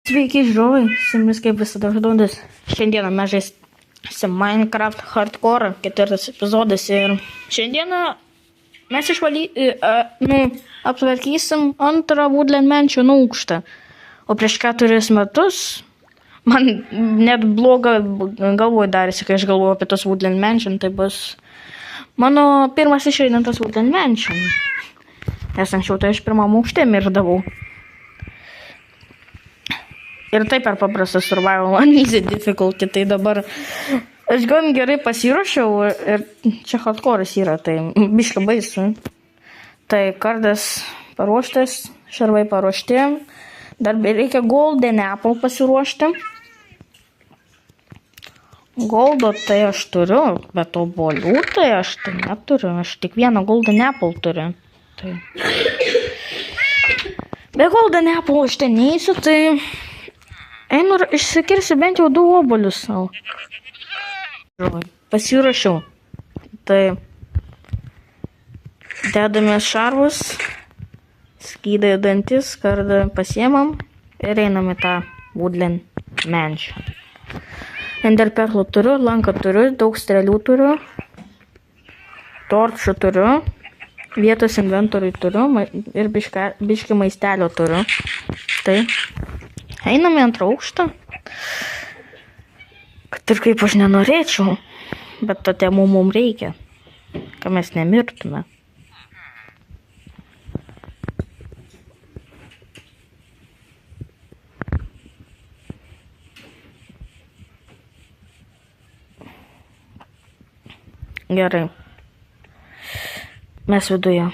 Sveiki žiūrovai, su jumis kaip visada žudodas. Šiandieną mes žaisim Minecraft Hardcore, 4 epizodas ir šiandieną mes aptvarkysim antrą Woodland Mansion aukštą. O prieš 4 metus man net bloga galvoj darėsi, kai aš galvoju apie tos Woodland Mansion, tai bus mano pirmas išeinantas Woodland Mansion. Nes anksčiau tai aš pirmam aukšte mirdavau. Ir taip per paprastas survival on easy difficulty, tai dabar aš gan gerai pasiruošiau ir čia hardcore'as yra, tai biškai baisu. Tai kardas paruoštas, šarvai paruošti, dar reikia golden apple pasiruošti. Goldo tai aš turiu, bet obuolių tai aš tai neturiu, aš tik vieną golden apple turiu. Tai... Be golden apple aš ten neįsiu, tai... Einu ir išsikirsiu bent jau 2 obuolius savo. Pasiruošiau. Tai dedamės šarvus, skydai dantis, kardą pasiemam ir einam į tą Woodland Mansion. Ender perlų turiu, lanką turiu, daug strėlių turiu, torčių turiu, vietos inventoriui turiu ir biški maistelio turiu. Tai einam į antrą aukštą, kad ir kaip aš nenorėčiau, bet to temų mums reikia, kad mes nemirtume. Gerai, mes viduje.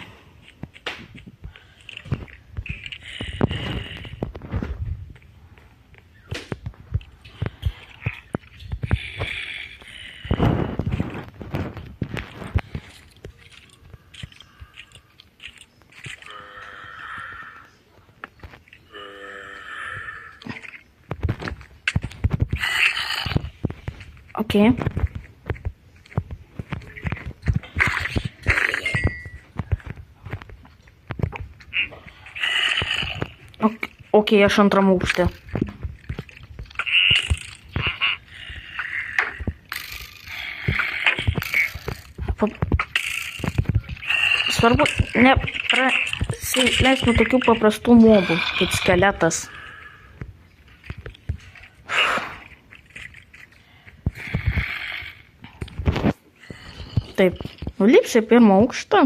Okay. Okay, aš antram aukšte. Svarbu neprasileist nuo tokių paprastų mobų, kaip skeletas. Taip, nulipsiu į pirmą aukštą,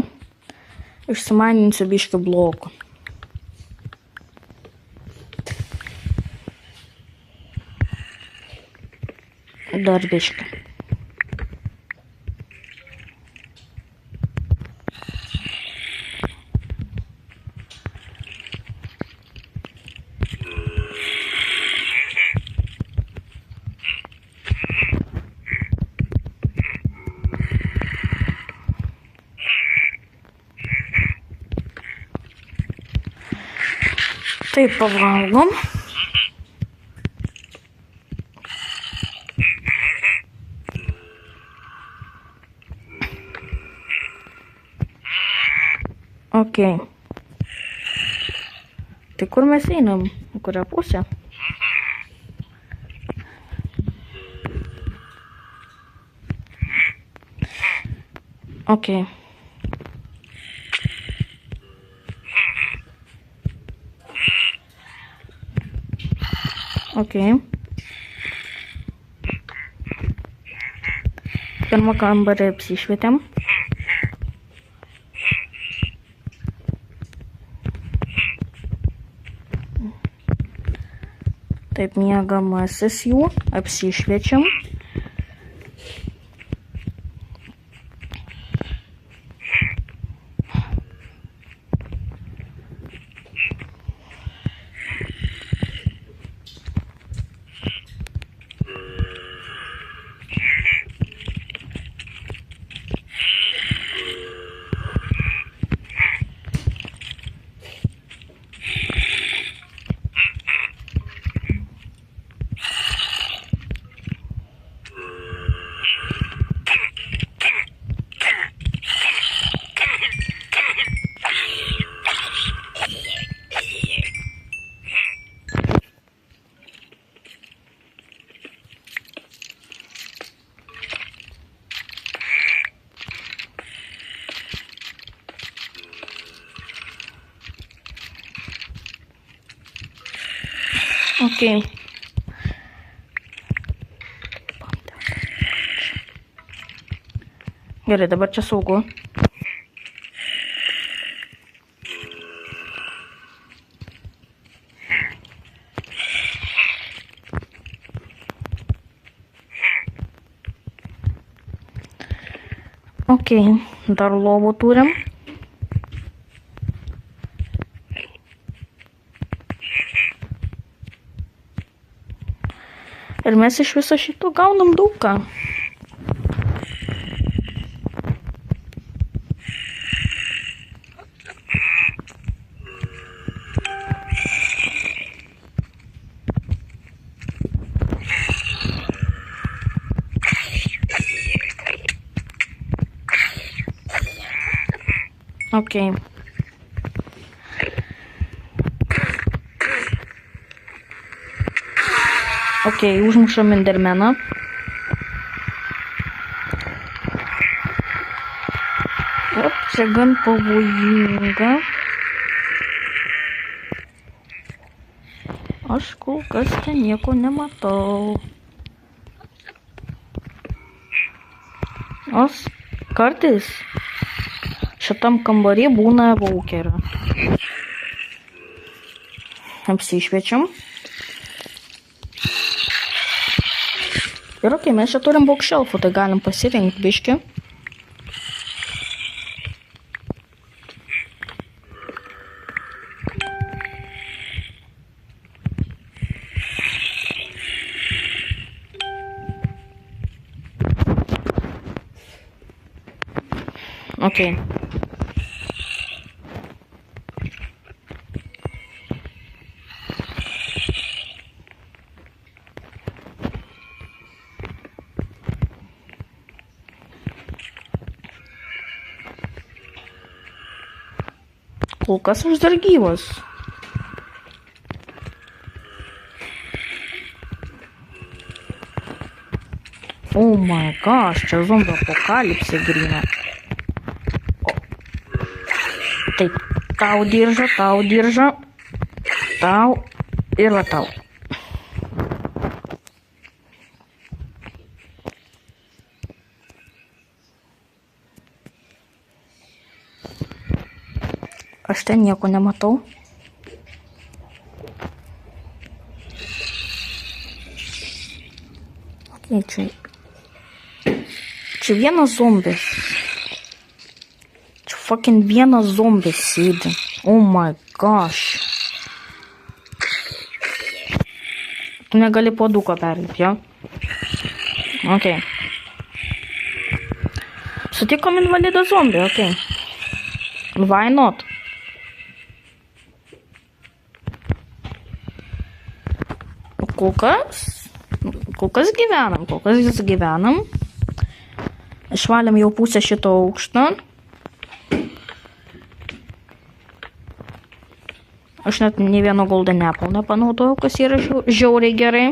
išsimaninsiu biškį blokų. Dar biškį. Taip, pavalgom. Okay. Tai kur mes einam? Į kurią pusę? Okay. Okay. Pirmą kambarį apsišvietėm. Taip, miegamasis jų, apsišviečiam. Okei. Gerai, dabar čia saugu. Okei, dar lovų turim. Ir mes iš viso šito gaunam daug ką. Okei. Okei, užmušam endermeną. Op, čia gan pavojinga. Aš kol kas ten nieko nematau. Nors kartais šitam kambarį būna vaukerio. Apsišviečiam. Ir okei, mes čia turim bookshelfų, tai galim pasirinkti biškį. Okei. Kol kas aš dar gyvas. Oh my gosh, čia zombio apokalipsė gryna. Taip, tau diržą, tau ir va tau. Aš ten nieko nematau. Okay, čia vienas zombis. Čia fucking vienas zombis sėdi. Oh my gosh. Tu negali puoduko perlipti, jo? Okay. Sutikom invalidą zombį, okay. Why not? Kol kas gyvenam. Išvalėm jau pusę šito aukštą. Aš net nei vieno golden apple nepanaudojau, kas yra žiauriai gerai.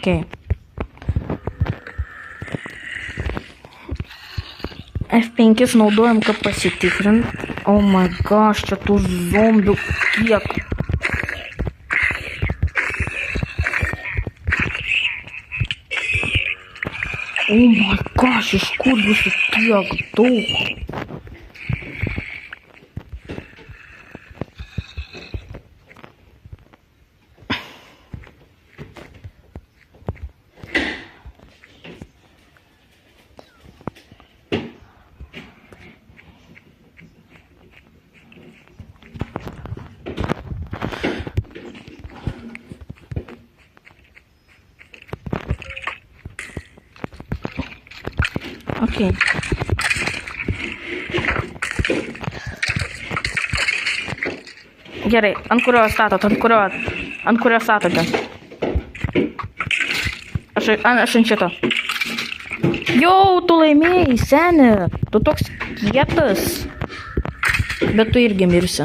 Okay. F5 naudojam, kad pasitikrint. Oh my gosh, čia tų zombių kiek. Oh my gosh, iš kur visų tiek daug. Okay. Gerai, ant kurio statote? Aš ant šito. Jau, tu laimėjai, seni. Tu toks kietas. Bet tu irgi mirsi.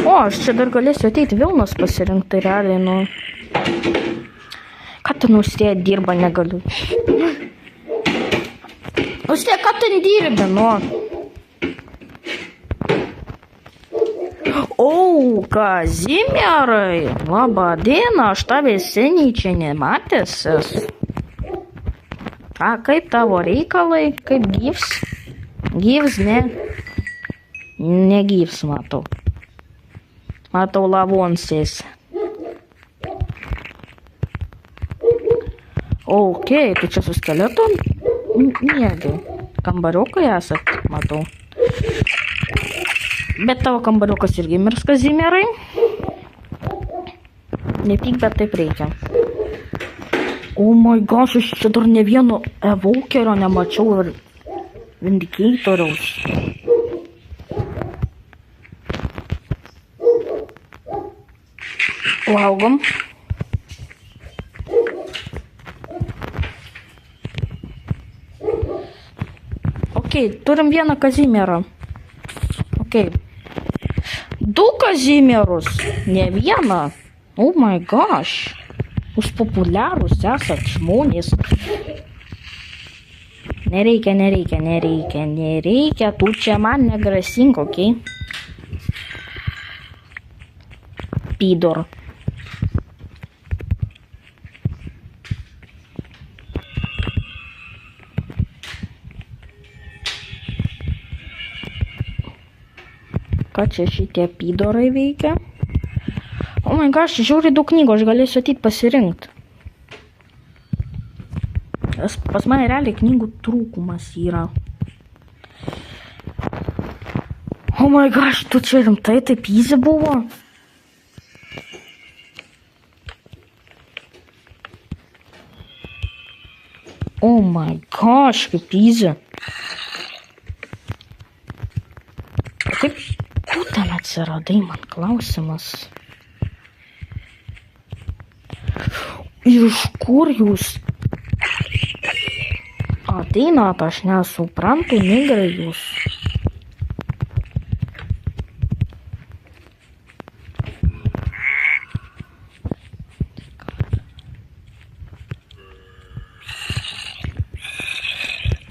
O, aš čia dar galėsiu ateiti Vilnos pasirinkti realiai, nu. Ką ten Austėja dirba, negaliu. Austėja, ką ten dirbi, nu? O, Kazimierai, labą dieną, aš tavęs seniai čia nematęs esu. A, kaip tavo reikalai, kaip gyvs? Gyvs, ne? Negyvs, matau. Matau lavonsės. Ok, tu čia su skeletu? Negi. Kambariukai esat, matau. Bet tavo kambariukas irgi mirs, Kazimierai. Nepyk, bet taip reikia. Oh my gosh, aš čia dar ne vieno evokerio nemačiau ir Vindicatoriaus. Valgom. Ok, turim vieną Kazimierą. Ok. Du Kazimierus, ne vieną. Oh my gosh. Jūs populiarūs esat žmonės. Nereikia. Tu čia man negrasink, ok? Pidor. Ką čia šitie pidorai veikia? O my gosh, žiūri daug knygų, aš galėsiu ateit pasirinkti. Pas mane realiai knygų trūkumas yra. O my gosh, tu čia rimtai taip easy buvo? Oh my gosh, kaip easy. Kaip tu ten atsiradai, man klausimas. Iš kur jūs ateinat, aš nesuprantu, negrai jūs.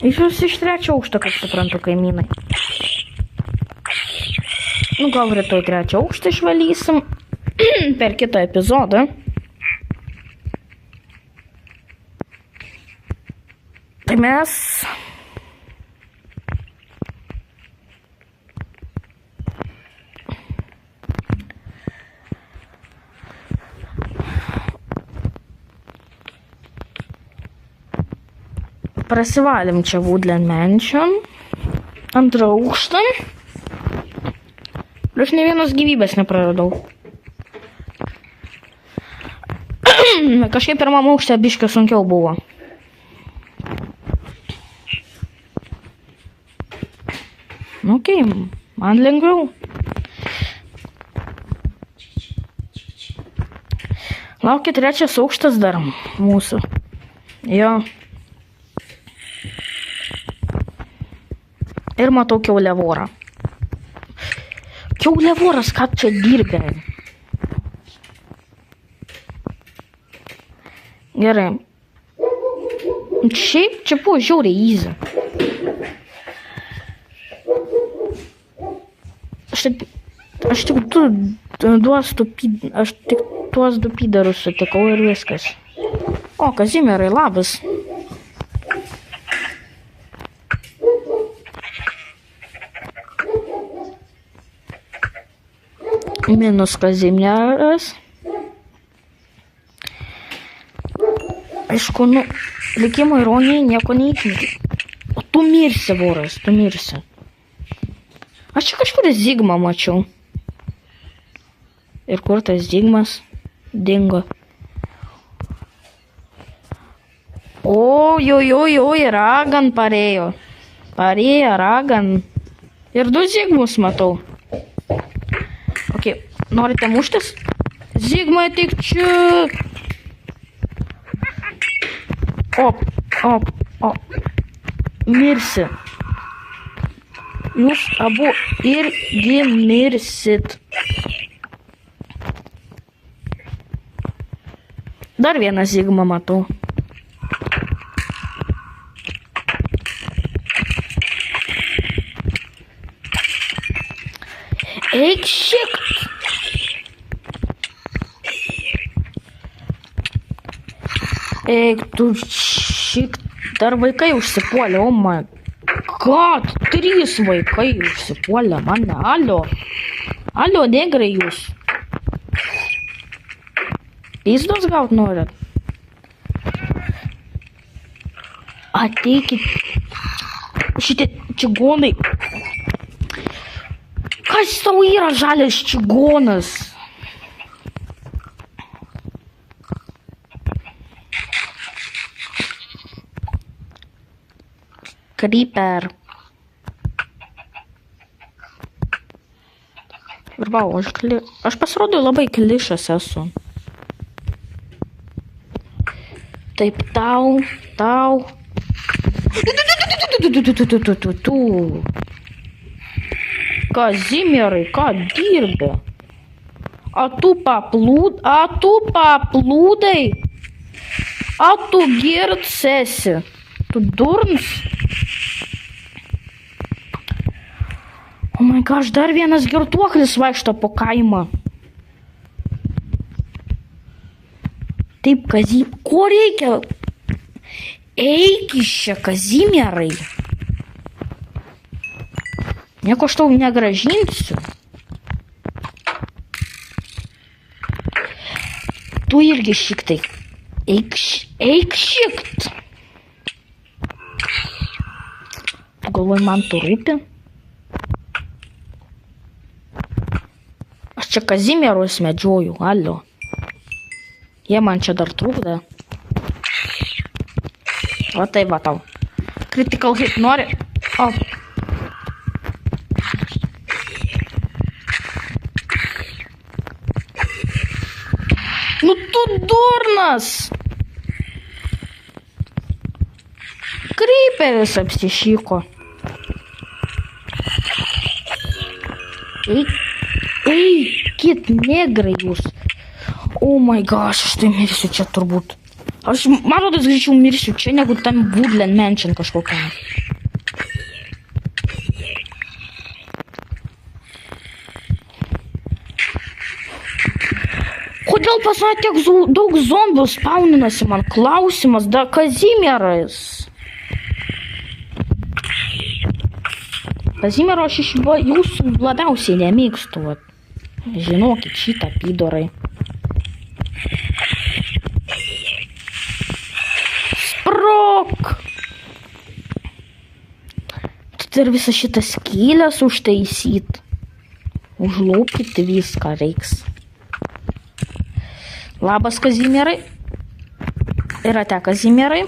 Jūs iš trečio aukšto, kaip suprantu, kaimynai. Nu, gal rytoj trečią aukštą išvalysim per kitą epizodą. Tai mes... Prasivalėm čia Woodland Mansion. Antrą aukštą. Aš ne vienos gyvybės nepraradau. Kažkaip pirmam aukšte biškio sunkiau buvo. Ok, man lengviau. Laukia trečias aukštas dar mūsų. Jo. Ir matau kiauliavorą. Kiauliavoras, ką čia dirbė? Gerai. Šiaip čia buvo žiauriai easy. Aš tik tuos du pydarus sutikau ir viskas. O, Kazimierai, labas. Minus Kazimieras. Aišku, nu, likimo ironijai nieko neįtinti. O tu mirsi, voras, tu mirsi. Aš čia kažkur Zigmą mačiau. Ir kur tas Zigmas dingo? Oi, Ragan parėjo. Parėjo Ragan. Ir du Zigmus matau. Ok, norite muštis? Zigmai, tik čia. Mirsi. Jūs abu irgi mirsit. Dar vieną Zigmą matau. Eik šikt. Eik tu šikt. Dar vaikai užsipuolė, oh my god. 3 vaikai užsipuolė mane. Alio, negrai jūs. Pizdos gaut norit? Ateikit. Šitie čigonai. Kas tau yra žalias čigonas? Creeper. Ir vau, aš pasirodau labai klišas esu. Taip, tau. Kazimierai, ką dirbi? A tu paplūdai? A tu girts esi? Tu durns? Oh my gosh, dar vienas girtuoklis vaikšto po kaimą. Taip, ko reikia? Eik iš čia, Kazimierai. Nieko aš tau negražinsiu. Tu irgi šiktai. Eik šikt. Galvoju, man tu rūpi? Aš čia Kazimierus medžioju, alio. Jie man čia dar trukda. Va tai va tau. Critical hit nori. Nu tu durnas. Creeperis apsišyko. Eikit, negrai jūs. Oh my gosh, aš tai mirsiu čia turbūt. Aš, man rodos, greičiau mirsiu čia, negu tam Woodland Mansion kažkokiam. Kodėl pas mane tiek daug zombių spauninasi, man klausimas, da Kazimieras. Kazimiero aš iš jūsų labiausiai nemėgstu, vat. Žinokit šitą, pidorai. Sprok! Ir visą šitą skylės užtaisyt. Užlopyti viską reiks. Labas, Kazimierai. Yra te Kazimierai.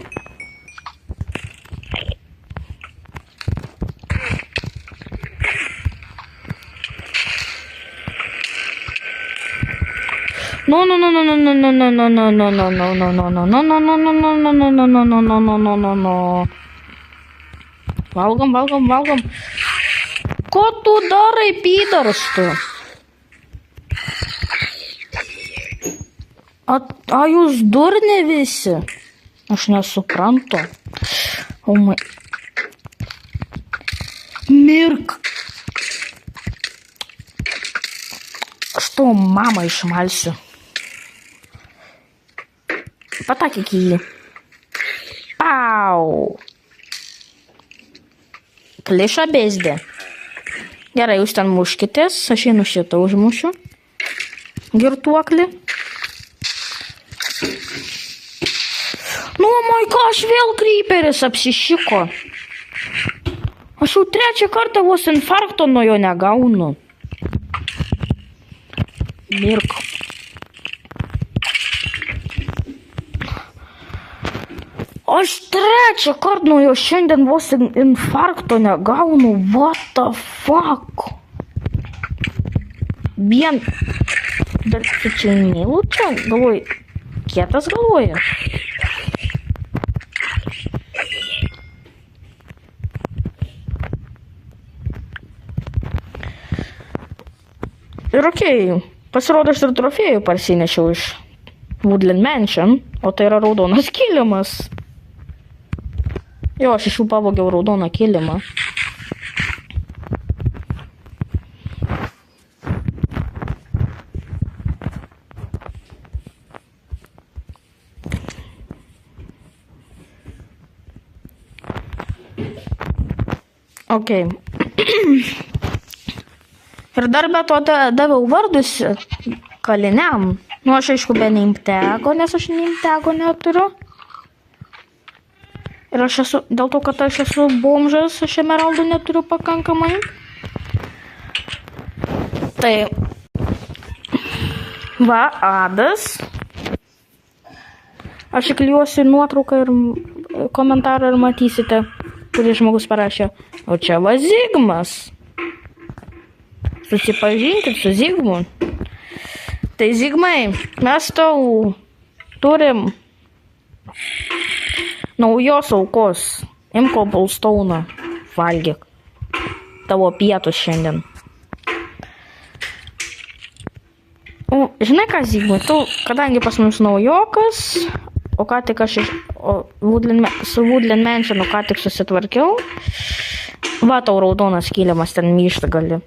Valgom. Ko tu darai, pydaras tu? A jūs durni visi? Aš nesuprantu. Oh my... Mirk. Aš tavo mamą išmalsiu. Patakyk į jį. Pau. Kliša bezdė. Gerai, jūs ten muškitės. Aš einu šitą užmušiu. Girtuoklį. Nu, my gosh, vėl Creeperis apsišiko. Aš jau 3 kartą vos infarkto nuo jo negaunu. Mirk. Aš 3 kartą nuo jo šiandien vos infarkto negaunu. What the fuck? Vien... Dar čia neilūčia, galvoju, kietas galvoju. Ir okei, pasirodo, aš ir trofėjų parsinešiau iš Woodland Mansion, o tai yra raudonas kilimas. Jo, aš iš jų pavogiau raudoną kilimą. Okei. Ir dar be to daviau vardus kaliniam. Nu, aš aišku be neimtego, nes aš neimtego neturiu. Ir aš esu, dėl to, kad aš esu bomžas, aš emeraldų neturiu pakankamai. Tai, va, adas. Aš įklijuosiu nuotrauką ir komentarą ir matysite, kurį žmogus parašė. O čia va Zigmas. Susipažinkit su Zigmu. Tai Zigmai, mes tau turim naujos aukos. Imk Cobblestone'ą, valgyk. Tavo pietus šiandien. O, žinai ką, Zigmai, tu, kadangi pas mums naujokas, o ką tik aš su Woodland Mansionu ką tik susitvarkiau, va tau raudonas kilimas, ten myšta gali.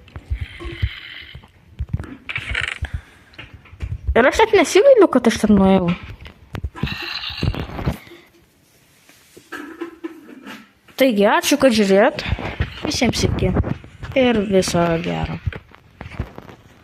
Ir aš net nesigailiu, kad aš ten nuėjau. Taigi, ačiū, kad žiūrėt. Visiems iki. Ir viso gero.